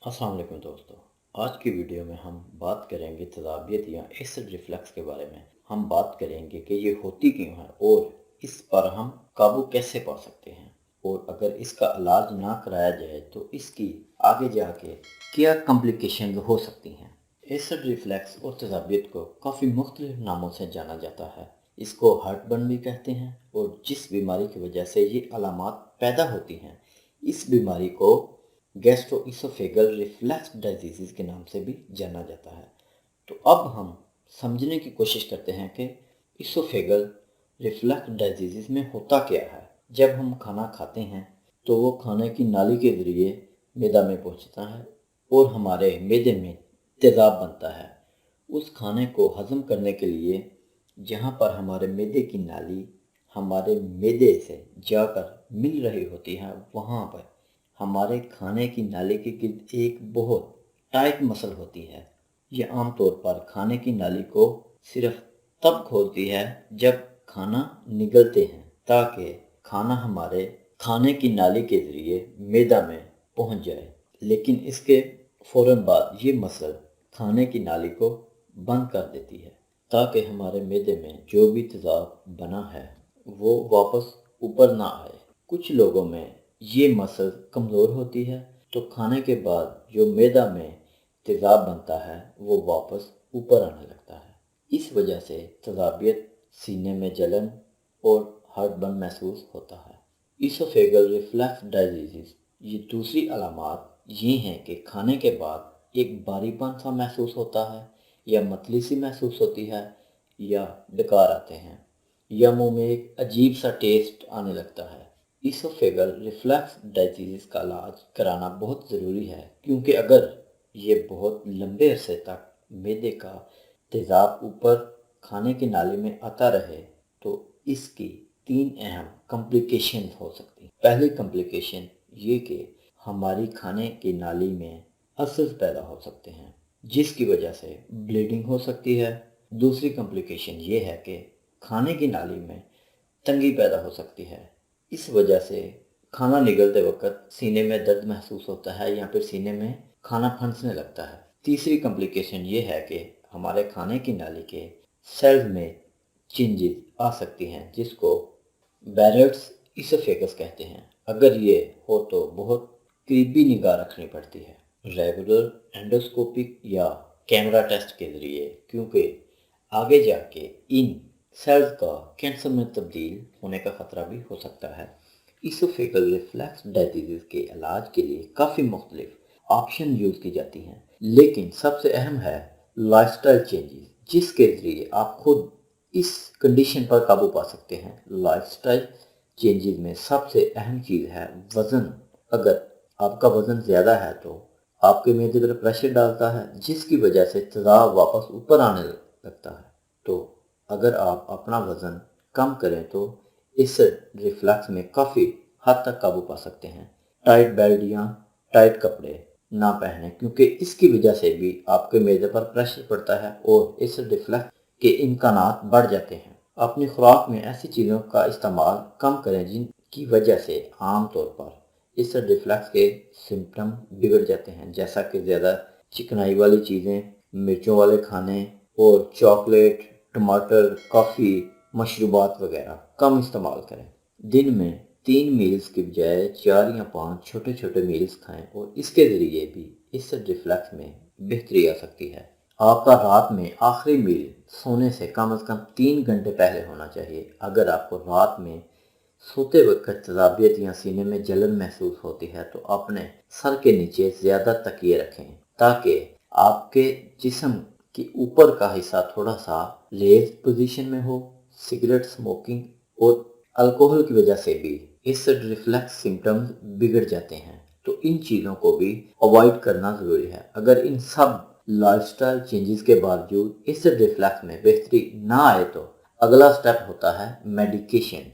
अस्सलाम वालेकुम दोस्तों। आज की वीडियो में हम बात करेंगे तेज़ाबियत या एसिड रिफ्लक्स के बारे में। हम बात करेंगे कि ये होती क्यों है और इस पर हम काबू कैसे पा सकते हैं, और अगर इसका इलाज ना कराया जाए तो इसकी आगे जाके क्या कॉम्प्लिकेशन हो सकती हैं। एसिड रिफ्लक्स और तेज़ाबियत को काफ़ी मुख्तलिफ नामों से जाना जाता है। इसको हार्टबर्न भी कहते हैं, और जिस बीमारी की वजह से ये अलामात पैदा होती हैं, इस बीमारी को गैस्ट्रोइसोफेगल रिफ्लक्स डिजीज़ के नाम से भी जाना जाता है। तो अब हम समझने की कोशिश करते हैं कि इसोफेगल रिफ्लक्स डिजीज़ में होता क्या है। जब हम खाना खाते हैं तो वो खाने की नाली के ज़रिए मैदा में पहुंचता है और हमारे मैदे में तेज़ाब बनता है। उस खाने को हज़म करने के लिए जहाँ पर हमारे मैदे की नाली हमारे मैदे से जाकर मिल रही होती है, वहाँ पर हमारे खाने की नाली के गिर्द एक बहुत टाइट मसल होती है। यह आमतौर पर खाने की नाली को सिर्फ तब खोलती है जब खाना निगलते हैं, ताकि खाना हमारे खाने की नाली के ज़रिए मैदा में पहुंच जाए। लेकिन इसके फ़ौरन बाद ये मसल खाने की नाली को बंद कर देती है, ताकि हमारे मैदे में जो भी तेज़ाब बना है वो वापस ऊपर ना आए। कुछ लोगों में ये मसल कमज़ोर होती है, तो खाने के बाद जो मैदा में तेज़ाब बनता है वो वापस ऊपर आने लगता है। इस वजह से तेज़ाबियत, सीने में जलन और हार्टबर्न महसूस होता है। इसोफेगल रिफ्लक्स डिजीज़ ये दूसरी अलामात ये हैं कि खाने के बाद एक भारीपन सा महसूस होता है, या मतली सी महसूस होती है, या डकार आते हैं, या मुंह में एक अजीब सा टेस्ट आने लगता है। इसोफेगल रिफ्लक्स डिजीज़ का इलाज कराना बहुत ज़रूरी है, क्योंकि अगर ये बहुत लंबे अरसे तक मैदे का तेज़ाब ऊपर खाने की नाली में आता रहे तो इसकी तीन अहम कॉम्प्लिकेशन हो सकती हैं। पहली कॉम्प्लिकेशन ये कि हमारी खाने की नाली में अल्सर्स पैदा हो सकते हैं, जिसकी वजह से ब्लीडिंग हो सकती है। दूसरी कॉम्प्लिकेशन ये है कि खाने की नाली में तंगी पैदा हो सकती है। इस वजह से खाना निगलते वक्त सीने में दर्द महसूस होता है, या फिर सीने में खाना फंसने लगता है। तीसरी कॉम्प्लिकेशन ये है कि हमारे खाने की नाली के सेल्स में चेंजेस आ सकती हैं, जिसको बैरेट्स इसोफेगस कहते हैं। अगर ये हो तो बहुत करीबी निगाह रखनी पड़ती है, रेगुलर एंडोस्कोपिक या कैमरा टेस्ट के ज़रिए, क्योंकि आगे जाके इन सेल्स का कैंसर में तब्दील होने का ख़तरा भी हो सकता है। इसोफेगल रिफ्लक्स डिजीज़ के इलाज के लिए काफ़ी मुख्तलिफ ऑप्शन यूज़ की जाती हैं, लेकिन सबसे अहम है लाइफस्टाइल चेंजेस, जिसके ज़रिए आप खुद इस कंडीशन पर काबू पा सकते हैं। लाइफस्टाइल चेंजेस में सबसे अहम चीज़ है वज़न। अगर आपका वज़न ज़्यादा है तो आपके मैदे पर प्रेशर डालता है, जिसकी वजह से तेज़ाब वापस ऊपर आने लगता है। तो अगर आप अपना वज़न कम करें तो इस रिफ्लक्स में काफ़ी हद तक काबू पा सकते हैं। टाइट बेल्ट या टाइट कपड़े ना पहने, क्योंकि इसकी वजह से भी आपके मैदे पर प्रेशर पड़ता है और इस रिफ्लक्स के इम्कानात बढ़ जाते हैं। अपनी खुराक में ऐसी चीज़ों का इस्तेमाल कम करें जिनकी वजह से आम तौर पर इस रिफ्लक्स के सिम्टम बिगड़ जाते हैं, जैसा कि ज़्यादा चिकनाई वाली चीज़ें, मिर्चों वाले खाने, और चॉकलेट, टमाटर, कॉफ़ी, मशरूबात वगैरह कम इस्तेमाल करें। दिन में 3 मील्स की बजाय 4 या 5 छोटे छोटे मील्स खाएं, और इसके ज़रिए भी इस रिफ्लक्स में बेहतरी आ सकती है। आपका रात में आखिरी मील सोने से कम 3 घंटे पहले होना चाहिए। अगर आपको रात में सोते वक्त तेज़ाबियत या सीने में जलन महसूस होती है तो अपने सर के नीचे ज़्यादा तकिए रखें, ताकि आपके जिस्म के ऊपर का हिस्सा थोड़ा सा रेज़ पोजीशन में हो। सिगरेट स्मोकिंग और अल्कोहल की वजह से भी इस रिफ्लक्स सिम्टम्स बिगड़ जाते हैं, तो इन चीज़ों को भी अवॉइड करना ज़रूरी है। अगर इन सब लाइफस्टाइल चेंजेस के बावजूद इस रिफ्लक्स में बेहतरी ना आए तो अगला स्टेप होता है मेडिकेशन।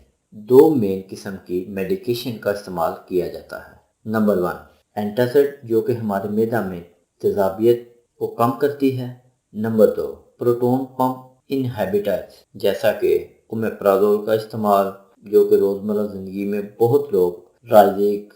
2 मेन किस्म की मेडिकेशन का इस्तेमाल किया जाता है। नंबर 1 एंटासिड, जो कि हमारे मैदा में तेज़ाबियत को कम करती है। नंबर 2 प्रोटॉन पंप इनहिबिटर्स, जैसा कि ओमेप्राजोल का इस्तेमाल, जो कि रोज़मर्रा ज़िंदगी में बहुत लोग राइजिक,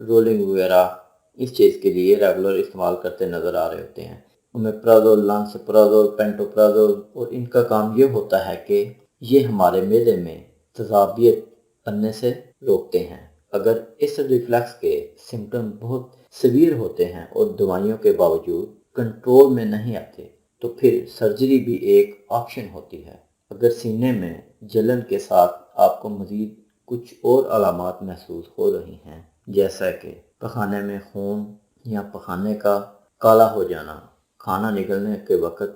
रोलिंग वगैरह اس چیز کے لیے ریگولر استعمال کرتے نظر آ رہے ہوتے ہیں۔ اومیپرازول، لانسپرازول، پینٹوپرازول، اور ان کا کام یہ ہوتا ہے کہ یہ ہمارے معدے میں تذابیت بننے سے روکتے ہیں۔ اگر ایسڈ ریفلکس کے سمٹم بہت سویر ہوتے ہیں اور دوائیوں کے باوجود کنٹرول میں نہیں آتے تو پھر سرجری بھی ایک آپشن ہوتی ہے۔ اگر سینے میں جلن کے ساتھ آپ کو مزید کچھ اور علامات محسوس ہو رہی ہیں، جیسا کہ پخانے میں خون یا پخانے کا کالا ہو جانا، کھانا نگلنے کے وقت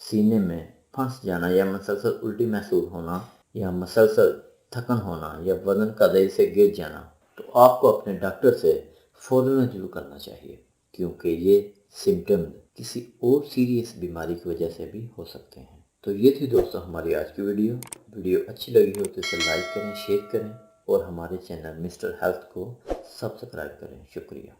سینے میں پھنس جانا، یا مسلسل الٹی محسوس ہونا، یا مسلسل تھکن ہونا، یا وزن قدرے سے گر جانا، تو آپ کو اپنے ڈاکٹر سے فوراً رجوع کرنا چاہیے، کیونکہ یہ سمٹم کسی اور سیریس بیماری کی وجہ سے بھی ہو سکتے ہیں۔ تو یہ تھی دوستو ہماری آج کی ویڈیو اچھی لگی ہو تو اسے لائک کریں، شیئر کریں، اور ہمارے چینل مسٹر ہیلتھ کو سبسکرائب کریں۔ شکریہ۔